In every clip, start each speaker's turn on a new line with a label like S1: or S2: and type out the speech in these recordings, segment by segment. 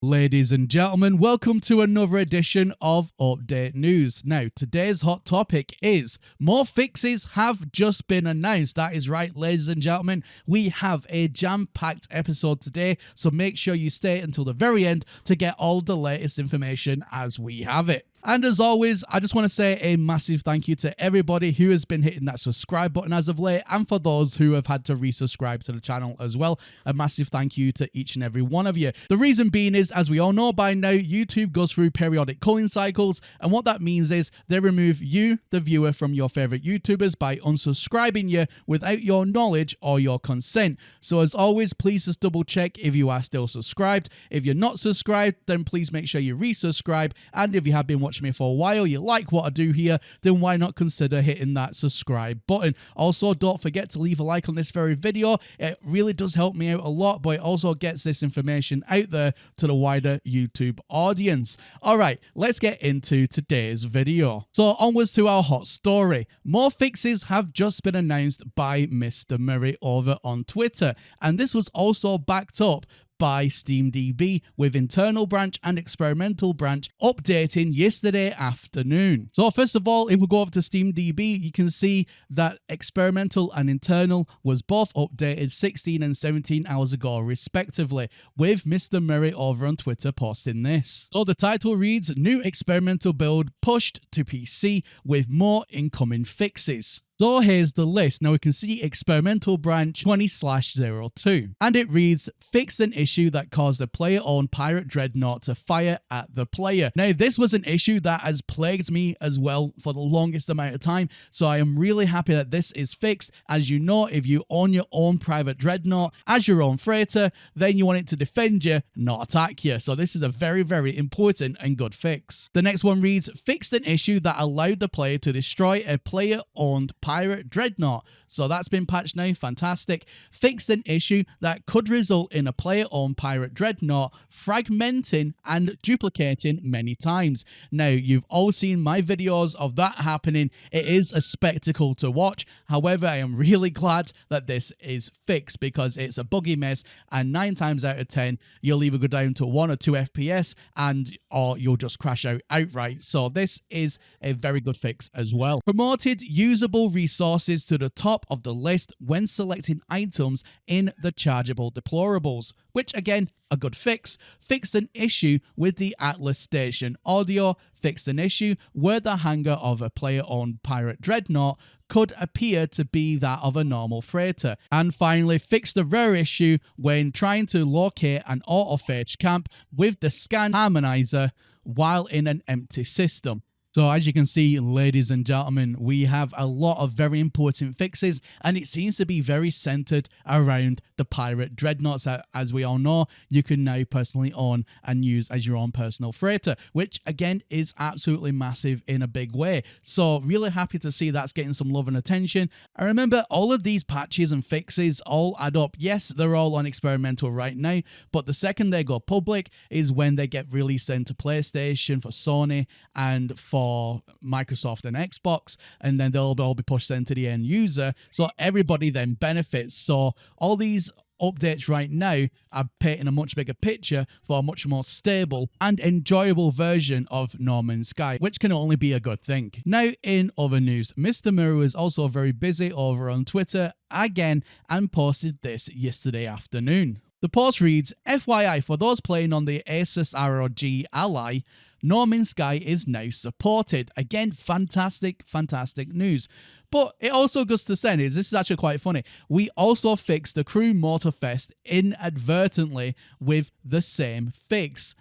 S1: Ladies and gentlemen, welcome to another edition of Update News. Now, today's hot topic is more fixes have just been announced. That is right, ladies and gentlemen. We have a jam-packed episode today, so make sure you stay until the very end to get all the latest information as we have it. And as always, I just want to say a massive thank you to everybody who has been hitting that subscribe button as of late, and for those who have had to resubscribe to the channel as well. A massive thank you to each and every one of you. The reason being is, as we all know by now, YouTube goes through periodic culling cycles, and what that means is they remove you, the viewer, from your favorite YouTubers by unsubscribing you without your knowledge or your consent. So as always, please just double check if you are still subscribed. If you're not subscribed, then please make sure you resubscribe, and if you have been watching me for a while, you like what I do here, then why not consider hitting that subscribe button. Also, don't forget to leave a like on this very video. It really does help me out a lot, but it also gets this information out there to the wider YouTube audience. Alright, let's get into today's video. So onwards to our hot story. More fixes have just been announced by Mr. Murray over on Twitter, and this was also backed up by SteamDB, with internal branch and experimental branch updating yesterday afternoon. So first of all, if we go over to SteamDB, you can see that experimental and internal was both updated 16 and 17 hours ago respectively, with Mr. Murray over on Twitter posting this. So the title reads, "New experimental build pushed to PC with more incoming fixes." So here's the list. Now we can see experimental branch 20/02, and it reads, "Fixed an issue that caused a player-owned pirate dreadnought to fire at the player." Now this was an issue that has plagued me as well for the longest amount of time, so I am really happy that this is fixed. As you know, if you own your own private dreadnought as your own freighter, then you want it to defend you, not attack you. So this is a very, very important and good fix. The next one reads, "Fixed an issue that allowed the player to destroy a player-owned pirate dreadnought." So that's been patched now, fantastic. "Fixed an issue that could result in a player-owned pirate dreadnought fragmenting and duplicating many times." Now, you've all seen my videos of that happening. It is a spectacle to watch. However, I am really glad that this is fixed, because it's a buggy mess, and 9 times out of 10, you'll either go down to 1 or 2 FPS or you'll just crash out outright. So this is a very good fix as well. Promoted usable resources to the top of the list when selecting items in the chargeable deplorables, which again, a good fix. Fixed an issue with the Atlas Station audio. Fixed an issue where the hangar of a player-owned pirate dreadnought could appear to be that of a normal freighter. And finally, fixed a rare issue when trying to locate an autophage camp with the scan harmonizer while in an empty system. So as you can see, ladies and gentlemen, we have a lot of very important fixes, and it seems to be very centered around the pirate dreadnoughts. As we all know, you can now personally own and use as your own personal freighter, which again is absolutely massive in a big way. So really happy to see that's getting some love and attention. And remember, all of these patches and fixes all add up. Yes, they're all on experimental right now, but the second they go public is when they get released into PlayStation, for Sony, and for Microsoft and Xbox, and then they'll all be pushed into the end user, so everybody then benefits. So all these updates right now are painting a much bigger picture for a much more stable and enjoyable version of No Man's Sky, which can only be a good thing. Now, in other news, Mr. Murray was also very busy over on Twitter again and posted this yesterday afternoon. The post reads, "FYI, for those playing on the Asus ROG Ally, No Man's Sky is now supported." Again, fantastic, fantastic news. But it also goes to say, this is actually quite funny, we also fixed the Crew Motorfest inadvertently with the same fix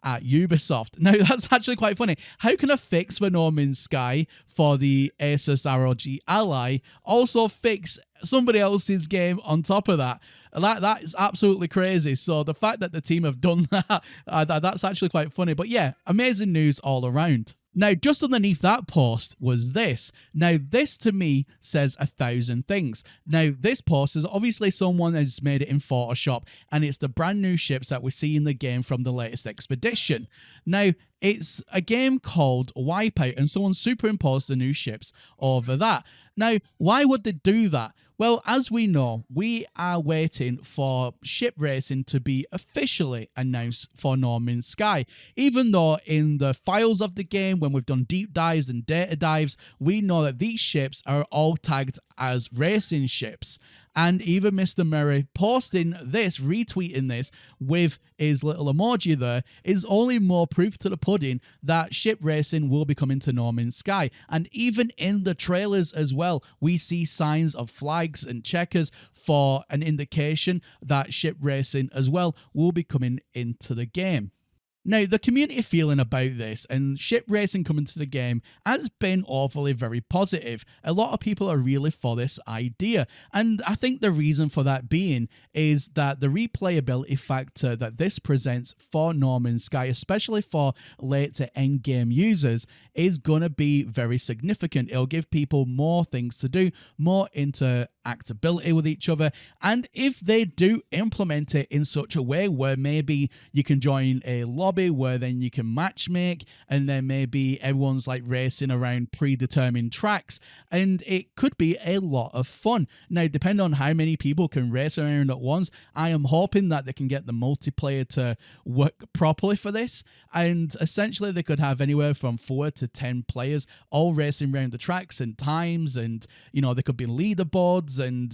S1: at Ubisoft. Now, that's actually quite funny. How can a fix for No Man's Sky for the Asus ROG Ally also fix somebody else's game on top of that? That is absolutely crazy. So the fact that the team have done that, that's actually quite funny. But yeah, amazing news all around. Now, just underneath that post was this. Now, this to me says 1,000 things. Now, this post is obviously someone has made it in Photoshop, and it's the brand new ships that we see in the game from the latest expedition. Now, it's a game called Wipeout, and someone superimposed the new ships over that. Now, why would they do that? Well, as we know, we are waiting for ship racing to be officially announced for No Man's Sky. Even though in the files of the game, when we've done deep dives and data dives, we know that these ships are all tagged as racing ships. And even Mr. Murray posting this, retweeting this with his little emoji there, is only more proof to the pudding that ship racing will be coming to No Man's Sky. And even in the trailers as well, we see signs of flags and checkers for an indication that ship racing as well will be coming into the game. Now, the community feeling about this and ship racing coming to the game has been overly very positive. A lot of people are really for this idea. And I think the reason for that being is that the replayability factor that this presents for No Man's Sky, especially for late to end game users, is going to be very significant. It'll give people more things to do, more interactability with each other. And if they do implement it in such a way where maybe you can join a lobby where then you can matchmake, and then maybe everyone's like racing around predetermined tracks, and it could be a lot of fun. Now, depending on how many people can race around at once, I am hoping that they can get the multiplayer to work properly for this, and essentially they could have anywhere from 4 to 10 players all racing around the tracks and times, and there could be leaderboards, and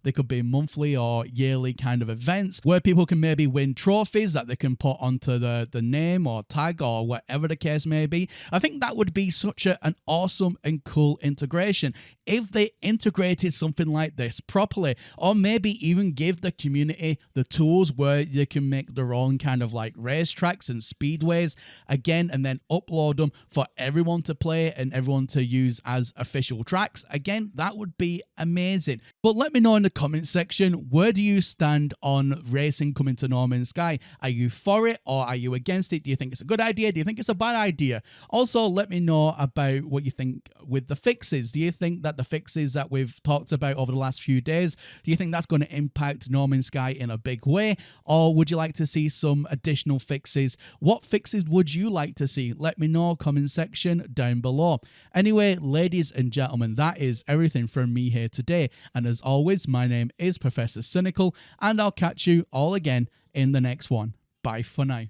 S1: there could be monthly or yearly kind of events where people can maybe win trophies that they can put onto the name or tag or whatever the case may be. I think that would be such an awesome and cool integration if they integrated something like this properly, or maybe even give the community the tools where they can make their own kind of like racetracks and speedways again, and then upload them for everyone to play and everyone to use as official tracks. Again, that would be amazing. But let me know in the comment section, where do you stand on racing coming to No Man's Sky? Are you for it or are you against it? Do you think it's a good idea? Do you think it's a bad idea? Also, let me know about what you think with the fixes. Do you think that the fixes that we've talked about over the last few days, do you think that's going to impact No Man's Sky in a big way? Or would you like to see some additional fixes? What fixes would you like to see? Let me know, comment section down below. Anyway, ladies and gentlemen, that is everything from me here today. And as always, my name is Professor Cynical, and I'll catch you all again in the next one. Bye for now.